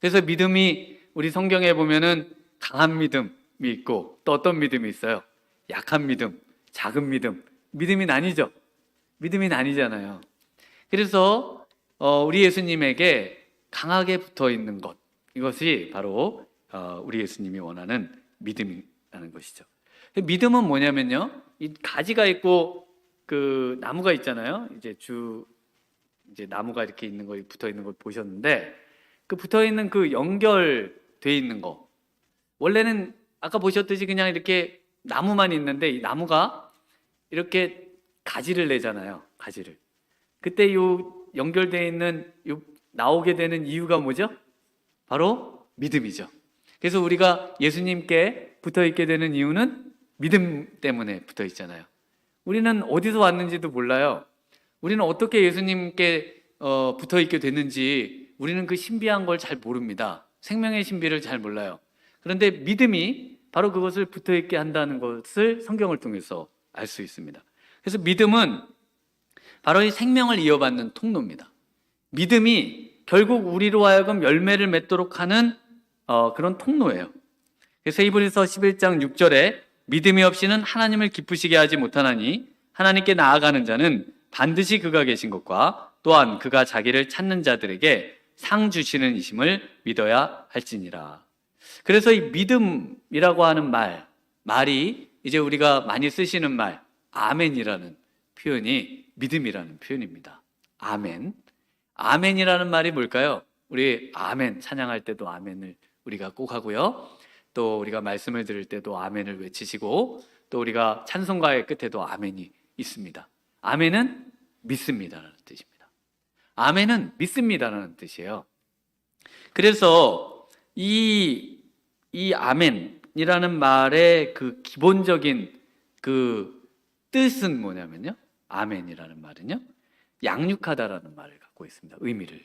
그래서 믿음이 우리 성경에 보면은 강한 믿음이 있고 또 어떤 믿음이 있어요? 약한 믿음, 작은 믿음. 믿음이 나뉘죠. 믿음이 나뉘잖아요. 그래서 우리 예수님에게 강하게 붙어 있는 것, 이것이 바로 우리 예수님이 원하는 믿음이라는 것이죠. 믿음은 뭐냐면요, 이 가지가 있고 그 나무가 있잖아요. 이제 나무가 이렇게 있는 거, 붙어 있는 걸 보셨는데, 그 붙어 있는 그 연결돼 있는 거, 원래는 아까 보셨듯이 그냥 이렇게 나무만 있는데, 이 나무가 이렇게 가지를 내잖아요. 가지를. 그때 요 연결되어 있는 요 나오게 되는 이유가 뭐죠? 바로 믿음이죠. 그래서 우리가 예수님께 붙어 있게 되는 이유는 믿음 때문에 붙어 있잖아요. 우리는 어디서 왔는지도 몰라요. 우리는 어떻게 예수님께 붙어 있게 됐는지 우리는 그 신비한 걸 잘 모릅니다. 생명의 신비를 잘 몰라요. 그런데 믿음이 바로 그것을 붙어 있게 한다는 것을 성경을 통해서 알 수 있습니다. 그래서 믿음은 바로 이 생명을 이어받는 통로입니다. 믿음이 결국 우리로 하여금 열매를 맺도록 하는 그런 통로예요. 그래서 히브리서 11장 6절에 믿음이 없이는 하나님을 기쁘시게 하지 못하나니 하나님께 나아가는 자는 반드시 그가 계신 것과 또한 그가 자기를 찾는 자들에게 상 주시는 이심을 믿어야 할지니라. 그래서 이 믿음이라고 하는 말이 이제 우리가 많이 쓰시는 말, 아멘이라는 표현이 믿음이라는 표현입니다. 아멘. 아멘이라는 말이 뭘까요? 우리 아멘 찬양할 때도 아멘을 우리가 꼭 하고요. 또 우리가 말씀을 들을 때도 아멘을 외치시고, 또 우리가 찬송가의 끝에도 아멘이 있습니다. 아멘은 믿습니다라는 뜻입니다. 아멘은 믿습니다라는 뜻이에요. 그래서 이 아멘이라는 말의 그 기본적인 그 뜻은 뭐냐면요, 아멘이라는 말은요, 양육하다라는 말을 갖고 있습니다. 의미를.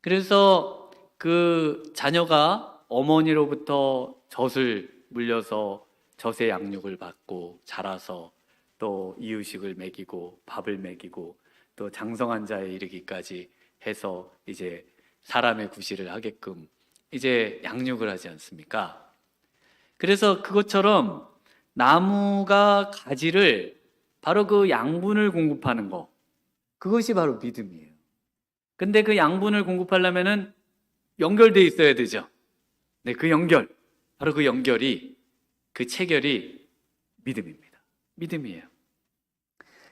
그래서 그 자녀가 어머니로부터 젖을 물려서 젖의 양육을 받고 자라서 또 이유식을 먹이고 밥을 먹이고 또 장성한 자에 이르기까지 해서 이제 사람의 구실을 하게끔 이제 양육을 하지 않습니까? 그래서 그것처럼 나무가 가지를 바로 그 양분을 공급하는 거, 그것이 바로 믿음이에요. 근데 그 양분을 공급하려면은 연결돼 있어야 되죠. 네, 그 연결, 바로 그 연결이, 그 체결이 믿음입니다. 믿음이에요.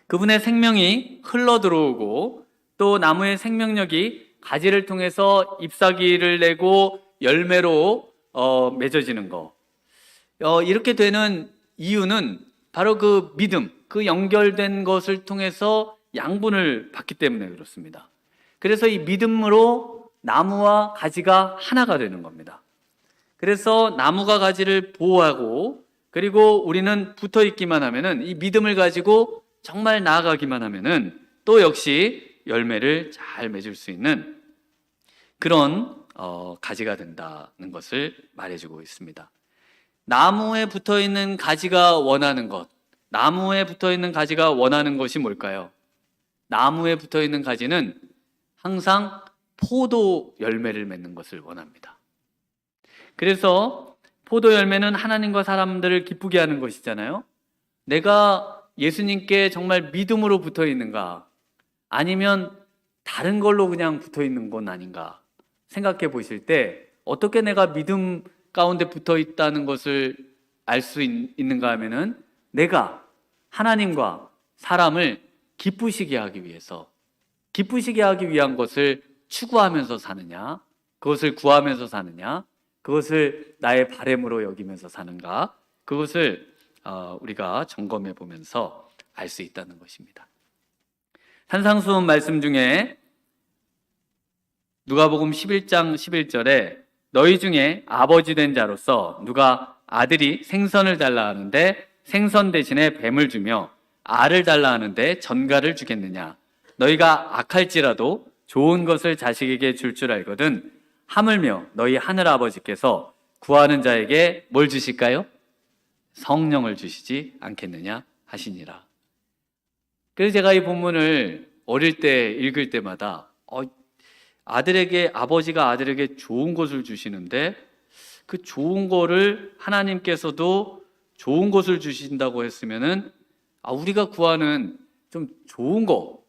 그분의 생명이 흘러 들어오고 또 나무의 생명력이 가지를 통해서 잎사귀를 내고 열매로 맺어지는 거. 이렇게 되는 이유는 바로 그 믿음, 그 연결된 것을 통해서 양분을 받기 때문에 그렇습니다. 그래서 이 믿음으로 나무와 가지가 하나가 되는 겁니다. 그래서 나무가 가지를 보호하고, 그리고 우리는 붙어 있기만 하면은, 이 믿음을 가지고 정말 나아가기만 하면은 또 역시 열매를 잘 맺을 수 있는 그런 가지가 된다는 것을 말해주고 있습니다. 나무에 붙어 있는 가지가 원하는 것, 나무에 붙어 있는 가지가 원하는 것이 뭘까요? 나무에 붙어 있는 가지는 항상 포도 열매를 맺는 것을 원합니다. 그래서 포도 열매는 하나님과 사람들을 기쁘게 하는 것이잖아요. 내가 예수님께 정말 믿음으로 붙어 있는가, 아니면 다른 걸로 그냥 붙어 있는 건 아닌가 생각해 보실 때, 어떻게 내가 믿음 가운데 붙어 있다는 것을 알 수 있는가 하면은, 내가 하나님과 사람을 기쁘시게 하기 위해서, 기쁘시게 하기 위한 것을 추구하면서 사느냐, 그것을 구하면서 사느냐, 그것을 나의 바램으로 여기면서 사는가, 그것을 우리가 점검해 보면서 알 수 있다는 것입니다. 산상수훈 말씀 중에 누가복음 11장 11절에 너희 중에 아버지 된 자로서 누가 아들이 생선을 달라 하는데 생선 대신에 뱀을 주며 알을 달라 하는데 전갈을 주겠느냐? 너희가 악할지라도 좋은 것을 자식에게 줄 알거든 하물며 너희 하늘 아버지께서 구하는 자에게 뭘 주실까요? 성령을 주시지 않겠느냐 하시니라. 그래서 제가 이 본문을 어릴 때 읽을 때마다 아버지가 아들에게 좋은 것을 주시는데, 그 좋은 거를 하나님께서도 좋은 것을 주신다고 했으면은 우리가 구하는 좀 좋은 거,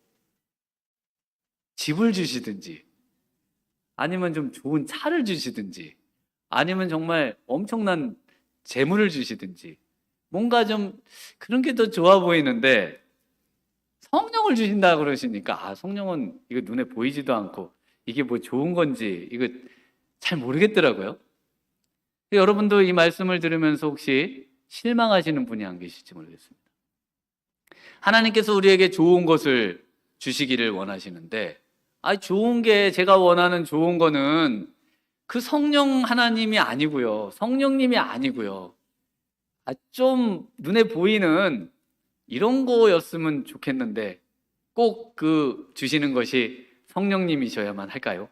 집을 주시든지 아니면 좀 좋은 차를 주시든지, 아니면 정말 엄청난 재물을 주시든지, 뭔가 좀 그런 게 더 좋아 보이는데 성령을 주신다 그러시니까 성령은 이거 눈에 보이지도 않고 이게 뭐 좋은 건지 이거 잘 모르겠더라고요. 여러분도 이 말씀을 들으면서 혹시 실망하시는 분이 안 계실지 모르겠습니다. 하나님께서 우리에게 좋은 것을 주시기를 원하시는데, 좋은 게, 제가 원하는 좋은 거는 그 성령 하나님이 아니고요, 성령님이 아니고요, 좀 눈에 보이는 이런 거였으면 좋겠는데 꼭 그 주시는 것이 성령님이셔야만 할까요?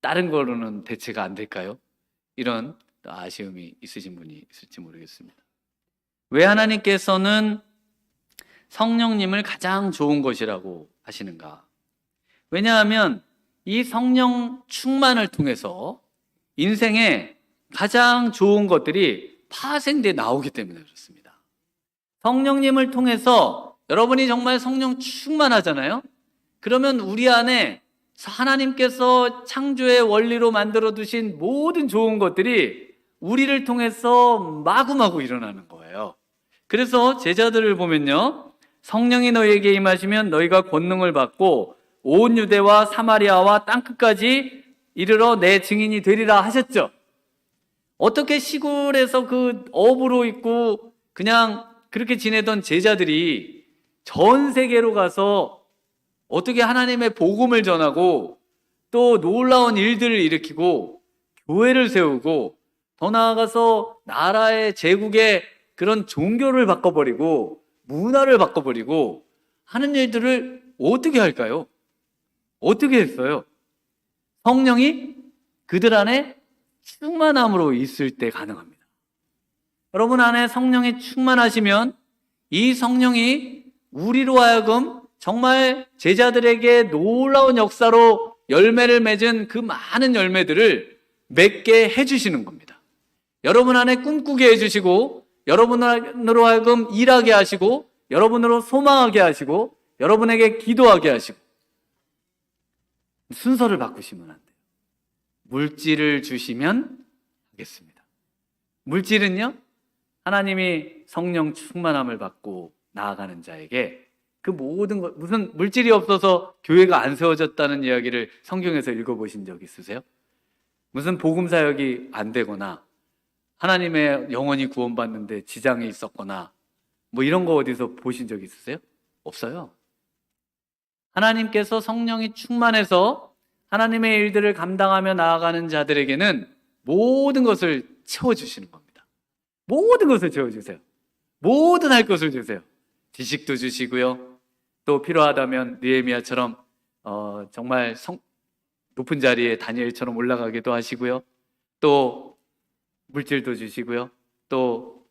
다른 거로는 대체가 안 될까요? 이런 아쉬움이 있으신 분이 있을지 모르겠습니다. 왜 하나님께서는 성령님을 가장 좋은 것이라고 하시는가? 왜냐하면 이 성령 충만을 통해서 인생에 가장 좋은 것들이 파생돼 나오기 때문에 그렇습니다. 성령님을 통해서 여러분이 정말 성령 충만하잖아요? 그러면 우리 안에 하나님께서 창조의 원리로 만들어 두신 모든 좋은 것들이 우리를 통해서 마구마구 일어나는 거예요. 그래서 제자들을 보면요, 성령이 너희에게 임하시면 너희가 권능을 받고 온 유대와 사마리아와 땅끝까지 이르러 내 증인이 되리라 하셨죠. 어떻게 시골에서 그 어부로 있고 그냥 그렇게 지내던 제자들이 전 세계로 가서 어떻게 하나님의 복음을 전하고 또 놀라운 일들을 일으키고 교회를 세우고 더 나아가서 나라의 제국의 그런 종교를 바꿔버리고 문화를 바꿔버리고 하는 일들을 어떻게 할까요? 어떻게 했어요? 성령이 그들 안에 충만함으로 있을 때 가능합니다. 여러분 안에 성령이 충만하시면 이 성령이 우리로 하여금 정말 제자들에게 놀라운 역사로 열매를 맺은 그 많은 열매들을 맺게 해주시는 겁니다. 여러분 안에 꿈꾸게 해주시고, 여러분으로 하여금 일하게 하시고, 여러분으로 소망하게 하시고, 여러분에게 기도하게 하시고. 순서를 바꾸시면 안 돼요. 물질을 주시면 하겠습니다. 물질은요, 하나님이 성령 충만함을 받고 나아가는 자에게 그 모든 것, 무슨 물질이 없어서 교회가 안 세워졌다는 이야기를 성경에서 읽어보신 적 있으세요? 무슨 복음 사역이 안 되거나 하나님의 영혼이 구원받는데 지장이 있었거나 뭐 이런 거 어디서 보신 적 있으세요? 없어요. 하나님께서 성령이 충만해서 하나님의 일들을 감당하며 나아가는 자들에게는 모든 것을 채워주시는 겁니다. 모든 것을 채워주세요. 모든 할 것을 주세요. 지식도 주시고요. 또 필요하다면 느헤미야처럼 정말 높은 자리에 다니엘처럼 올라가기도 하시고요. 또 물질도 주시고요. 또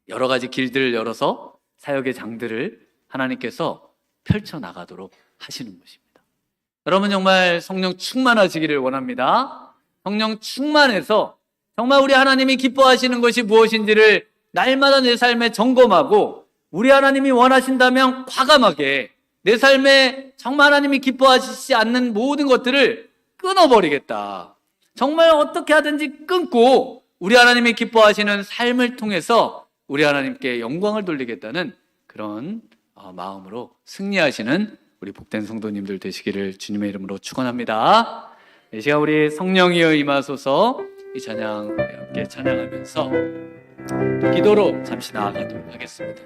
여러 가지 길들을 열어서 사역의 장들을 하나님께서 펼쳐나가도록 하시는 것입니다. 여러분 정말 성령 충만하시기를 원합니다. 성령 충만해서 정말 우리 하나님이 기뻐하시는 것이 무엇인지를 날마다 내 삶에 점검하고, 우리 하나님이 원하신다면 과감하게 내 삶에 정말 하나님이 기뻐하시지 않는 모든 것들을 끊어버리겠다. 정말 어떻게 하든지 끊고 우리 하나님이 기뻐하시는 삶을 통해서 우리 하나님께 영광을 돌리겠다는 그런 마음으로 승리하시는 우리 복된 성도님들 되시기를 주님의 이름으로 축원합니다. 이 시간 우리 성령이여 임하소서, 이 찬양 우리 함께 찬양하면서 기도로 잠시 나아가도록 하겠습니다.